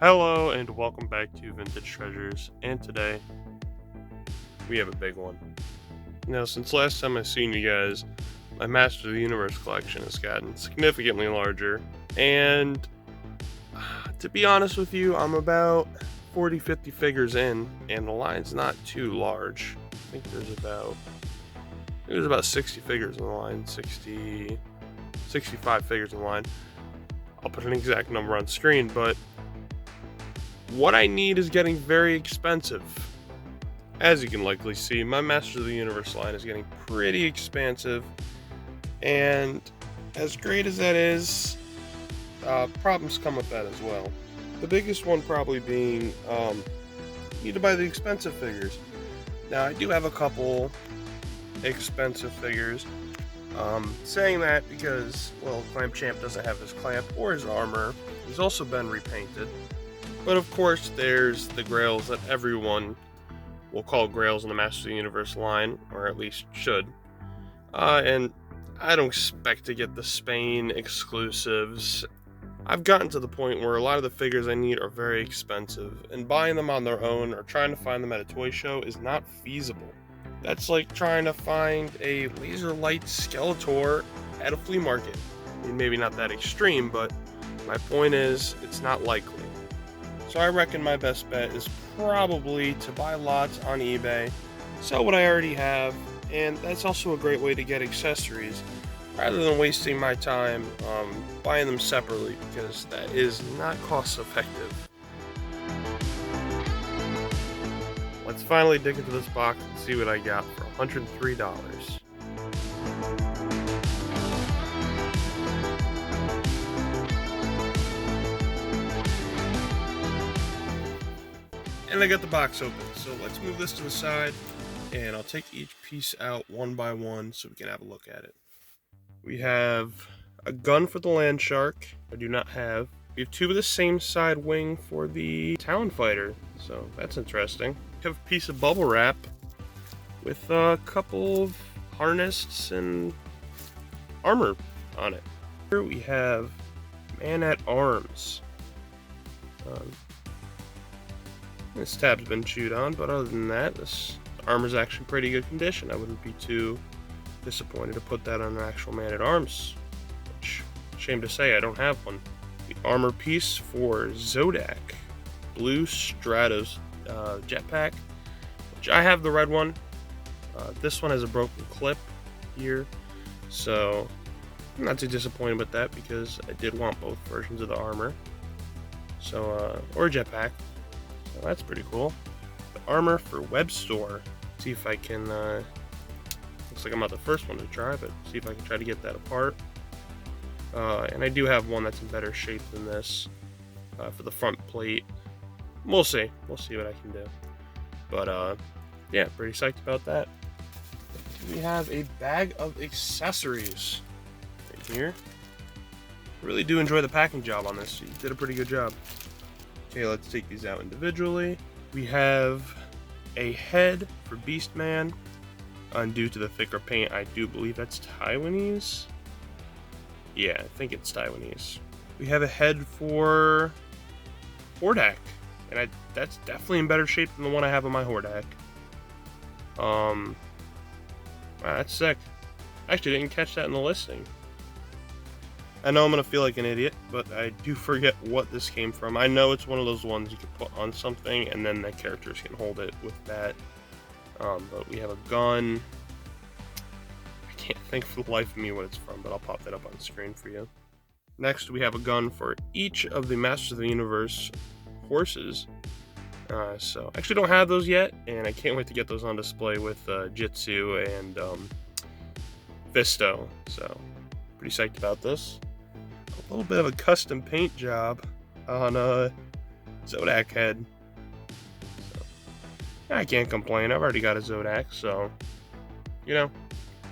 Hello and welcome back to Vintage Treasures, and today we have a big one. Now, since last time I've seen you guys, my Master of the Universe collection has gotten significantly larger, and to be honest with you, I'm about 40-50 figures in, and the line's not too large. I think there's about 60 figures in the line, 65 figures in the line. I'll put an exact number on screen, but what I need is getting very expensive. As you can likely see, my Masters of the Universe line is getting pretty expensive, and as great as that is, problems come with that as well. The biggest one probably being you need to buy the expensive figures. Now, I do have a couple expensive figures. Saying that because, well, Clamp Champ doesn't have his clamp or his armor. He's also been repainted. But of course, there's the grails that everyone will call grails in the Masters of the Universe line, or at least should. And I don't expect to get the Spain exclusives. I've gotten to the point where a lot of the figures I need are very expensive, and buying them on their own or trying to find them at a toy show is not feasible. That's like trying to find a laser light Skeletor at a flea market. I mean, maybe not that extreme, but my point is, it's not likely. So I reckon my best bet is probably to buy lots on eBay, sell what I already have, and that's also a great way to get accessories, rather than wasting my time buying them separately, because that is not cost effective. Let's finally dig into this box and see what I got for $103. And I got the box open, so let's move this to the side, and I'll take each piece out one by one so we can have a look at it. We have a gun for the Land Shark, I do not have. We have two of the same side wing for the Talon Fighter, so that's interesting. We have a piece of bubble wrap with a couple of harnests and armor on it. Here we have Man-at-Arms. This tab's been chewed on, but other than that, this armor's actually pretty good condition. I wouldn't be too disappointed to put that on an actual Man-at-Arms, which, shame to say, I don't have one. The armor piece for Zodak, Blue Stratos jetpack, which I have the red one. This one has a broken clip here, so I'm not too disappointed with that because I did want both versions of the armor. So, or jetpack. So that's pretty cool. The armor for Web Store. See if I can, looks like I'm not the first one to try, but see if I can try to get that apart. And I do have one that's in better shape than this for the front plate. We'll see what I can do. But, yeah, pretty psyched about that. We have a bag of accessories right here. Really do enjoy the packing job on this. You did a pretty good job. Okay, let's take these out individually. We have a head for Beastman. Due to the thicker paint, I do believe that's Taiwanese. Yeah, I think it's Taiwanese. We have a head for Hordak, and that's definitely in better shape than the one I have on my Hordak. Wow, that's sick. Actually, didn't catch that in the listing. I know I'm going to feel like an idiot, but I do forget what this came from. I know it's one of those ones you can put on something, and then the characters can hold it with that. But we have a gun. I can't think for the life of me what it's from, but I'll pop that up on the screen for you. Next, we have a gun for each of the Masters of the Universe horses. So, I actually don't have those yet, and I can't wait to get those on display with Jitsu and Visto. So, pretty psyched about this. A little bit of a custom paint job on Zodak head. So, I can't complain. I've already got a Zodak, so, you know,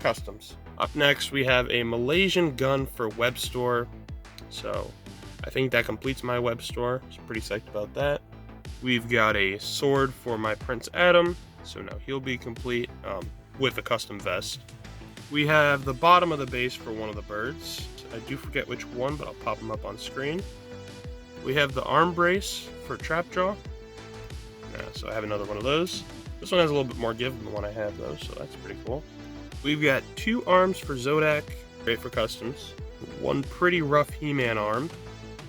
customs. Up next, we have a Malaysian gun for Web Store. So, I think that completes my Web Store. So, pretty psyched about that. We've got a sword for my Prince Adam. So, now he'll be complete with a custom vest. We have the bottom of the base for one of the birds. I do forget which one, but I'll pop them up on screen. We have the arm brace for Trapjaw. So I have another one of those. This one has a little bit more give than the one I have though, so that's pretty cool. We've got 2 arms for Zodak, great for customs. 1 pretty rough He-Man arm.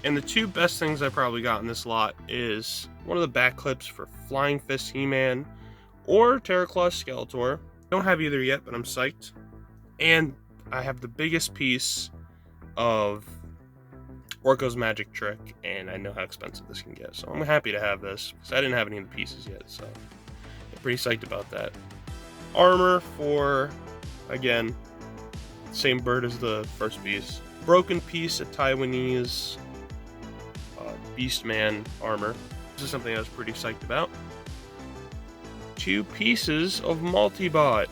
And the 2 best things I probably got in this lot is one of the back clips for Flying Fist He-Man or Terraclaw Skeletor. Don't have either yet, but I'm psyched. And I have the biggest piece of Orko's magic trick, and I know how expensive this can get, so I'm happy to have this, because I didn't have any of the pieces yet, so I'm pretty psyched about that. Armor for, again, same bird as the first piece. Broken piece of Taiwanese Beastman armor. This is something I was pretty psyched about. 2 pieces of Multibot,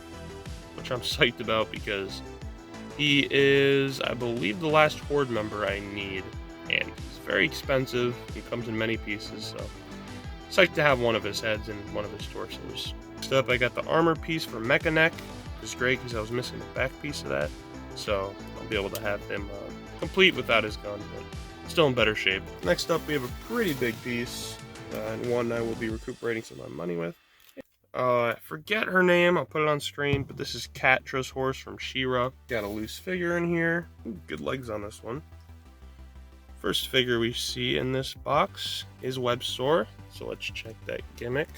which I'm psyched about because he is, I believe, the last Horde member I need, and he's very expensive. He comes in many pieces, so psyched to have one of his heads and one of his torsos. Next up, I got the armor piece for Mechanic, which is great because I was missing the back piece of that, so I'll be able to have him complete without his gun, but still in better shape. Next up, we have a pretty big piece, and one I will be recuperating some of my money with. I forget her name, I'll put it on screen, but this is Catra's horse from She-Ra. Got a loose figure in here. Ooh, good legs on this one. First figure we see in this box is Webstore, so let's check that gimmick.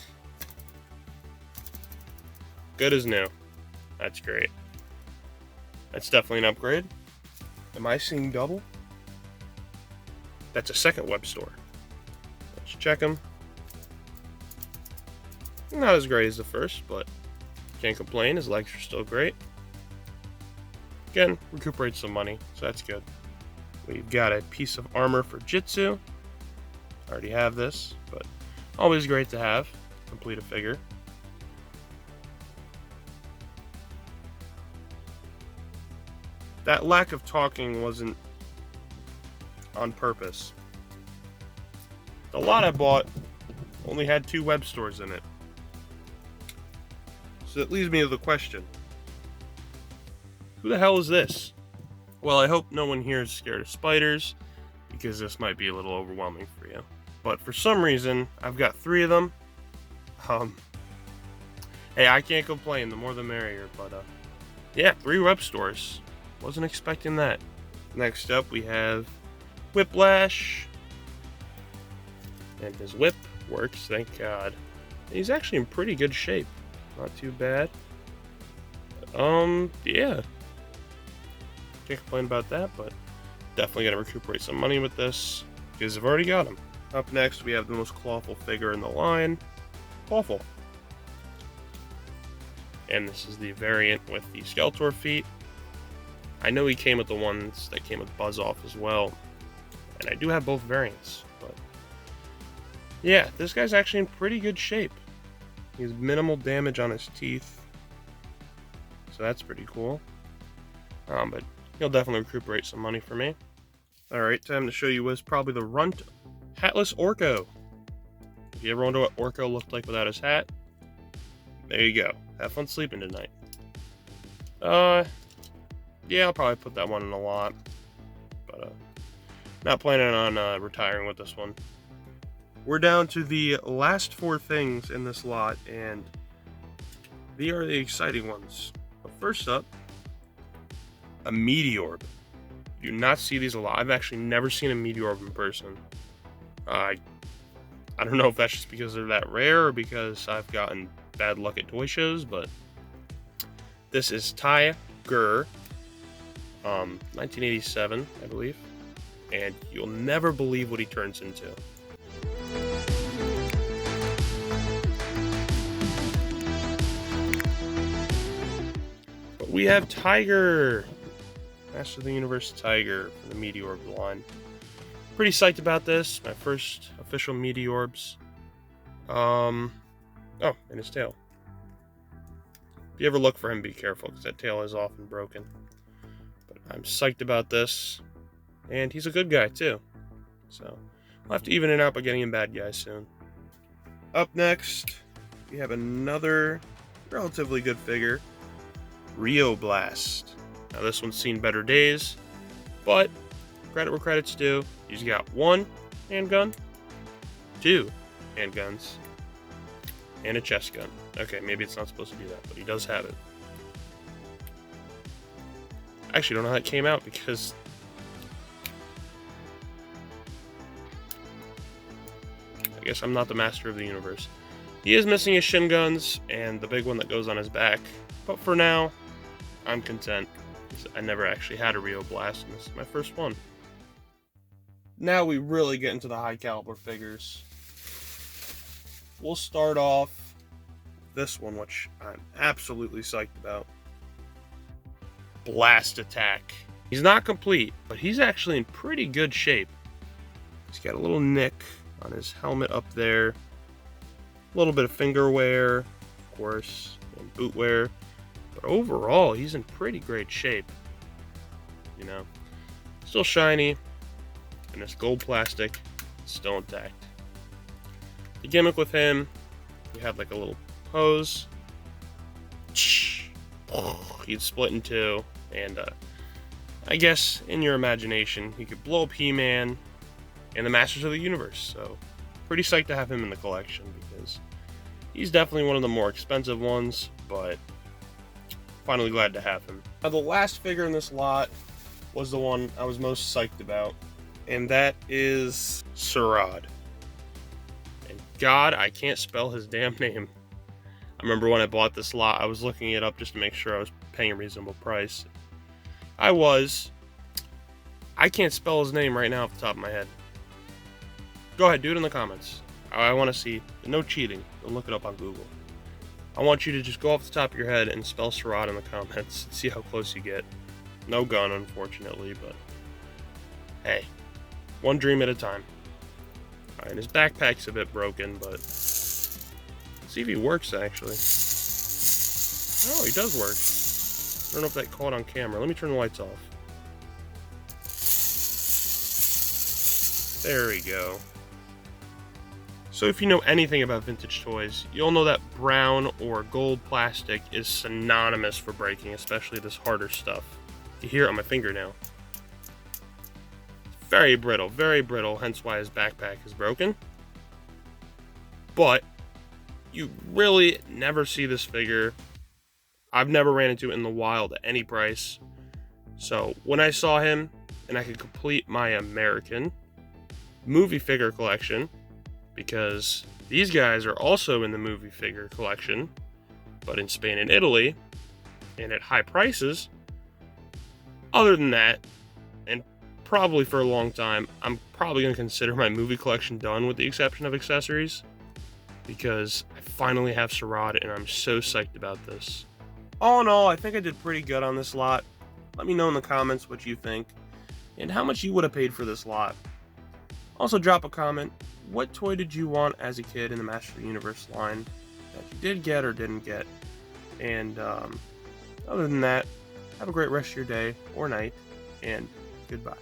Good as new. That's great. That's definitely an upgrade. Am I seeing double? That's a second Webstore. Let's check them. Not as great as the first, but can't complain. His legs are still great. Again, recuperates some money, so that's good. We've got a piece of armor for Jitsu. I already have this, but always great to have. Complete a figure. That lack of talking wasn't on purpose. The lot I bought only had 2 web stores in it. So that leads me to the question. Who the hell is this? Well, I hope no one here is scared of spiders, because this might be a little overwhelming for you. But for some reason, I've got 3 of them. Hey, I can't complain, the more the merrier, but yeah, 3 web stores. Wasn't expecting that. Next up, we have Whiplash. And his whip works, thank God. He's actually in pretty good shape. Not too bad. Yeah. Can't complain about that, but definitely gotta recuperate some money with this, because I've already got him. Up next, we have the most clawful figure in the line. Clawful. And this is the variant with the Skeletor feet. I know he came with the ones that came with Buzz Off as well. And I do have both variants, but yeah, this guy's actually in pretty good shape. He has minimal damage on his teeth, so that's pretty cool. But he'll definitely recuperate some money for me. Alright, time to show you what's probably the runt hatless Orko. If you ever wonder what Orko looked like without his hat, there you go. Have fun sleeping tonight. Yeah, I'll probably put that one in a lot, but not planning on retiring with this one. We're down to the last 4 things in this lot, and these are the exciting ones. But first up, a Meteorb. You do not see these a lot. I've actually never seen a Meteorb in person. I don't know if that's just because they're that rare or because I've gotten bad luck at toy shows, but this is Tiger, 1987, I believe, and you'll never believe what he turns into. But we have Tiger, Master of the Universe Tiger from the Meteorb line. Pretty psyched about this. My first official Meteorbs. Oh, and his tail. If you ever look for him, be careful, because that tail is often broken. But I'm psyched about this. And he's a good guy, too. So, I'll have to even it out by getting him bad guys soon. Up next, we have another relatively good figure. Rio Blast. Now, this one's seen better days, but credit where credit's due. He's got 1 handgun, 2 handguns, and a chest gun. Okay, maybe it's not supposed to do that, but he does have it. I actually don't know how it came out because I guess I'm not the master of the universe. He is missing his shin guns and the big one that goes on his back, but for now, I'm content. I never actually had a Rio Blast, and this is my first one. Now we really get into the high caliber figures. We'll start off with this one, which I'm absolutely psyched about. Blast Attack. He's not complete, but he's actually in pretty good shape. He's got a little nick on his helmet up there. A little bit of finger wear, of course, and boot wear. But overall, he's in pretty great shape. You know, still shiny, and this gold plastic is still intact. The gimmick with him, you have like a little hose. He'd split in two, and I guess in your imagination, you could blow up He-Man and the Masters of the Universe. So, pretty psyched to have him in the collection because he's definitely one of the more expensive ones, but finally glad to have him. Now, the last figure in this lot was the one I was most psyched about, and that is Sarad. And God, I can't spell his damn name. I remember when I bought this lot, I was looking it up just to make sure I was paying a reasonable price. I can't spell his name right now off the top of my head. Go ahead, do it in the comments. I want to see. No cheating. Don't look it up on Google. I want you to just go off the top of your head and spell Sarad in the comments and see how close you get. No gun, unfortunately, but hey, one dream at a time. Alright, his backpack's a bit broken, but let's see if he works, actually. Oh, he does work. I don't know if that caught on camera. Let me turn the lights off. There we go. So if you know anything about vintage toys, you'll know that brown or gold plastic is synonymous for breaking, especially this harder stuff. You hear it on my finger now. It's very brittle, hence why his backpack is broken. But you really never see this figure. I've never ran into it in the wild at any price. So when I saw him and I could complete my American movie figure collection, because these guys are also in the movie figure collection, but in Spain and Italy, and at high prices. Other than that, and probably for a long time, I'm probably going to consider my movie collection done with the exception of accessories, because I finally have Sarad and I'm so psyched about this. All in all, I think I did pretty good on this lot. Let me know in the comments what you think, and how much you would have paid for this lot. Also drop a comment. What toy did you want as a kid in the Master of the Universe line that you did get or didn't get? And other than that, have a great rest of your day or night, and goodbye.